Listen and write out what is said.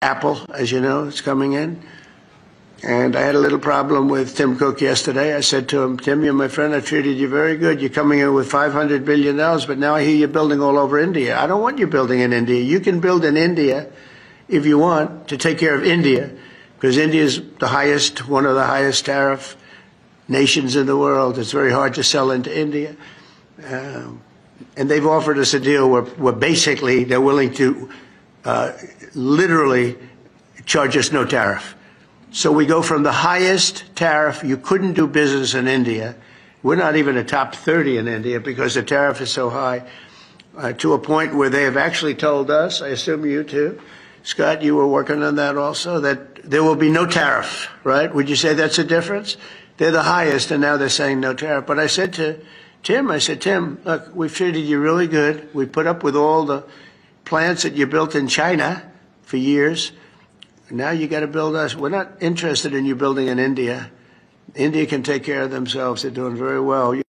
Apple, as you know, is coming in. And I had a little problem with Tim Cook yesterday. I said to him, Tim, you're my friend. I treated you very good. You're coming in with $500 billion, but now I hear you're building all over India. I don't want you building in India. You can build in India if you want to take care of India, because India is the highest, one of the highest tariff nations in the world. It's very hard to sell into India. And they've offered us a deal where basically they're willing to literally charge us no tariff. So we go from the highest tariff, you couldn't do business in India, we're not even a top 30 in India because the tariff is so high, to a point where they have actually told us, I assume you too, Scott, you were working on that also, that there will be no tariff, right? Would you say that's a difference? They're the highest and now they're saying no tariff. But I said to Tim, Tim, look, we've treated you really good. We put up with all the plants that you built in China for years. Now you got to build us. We're not interested in you building in India. India can take care of themselves. They're doing very well.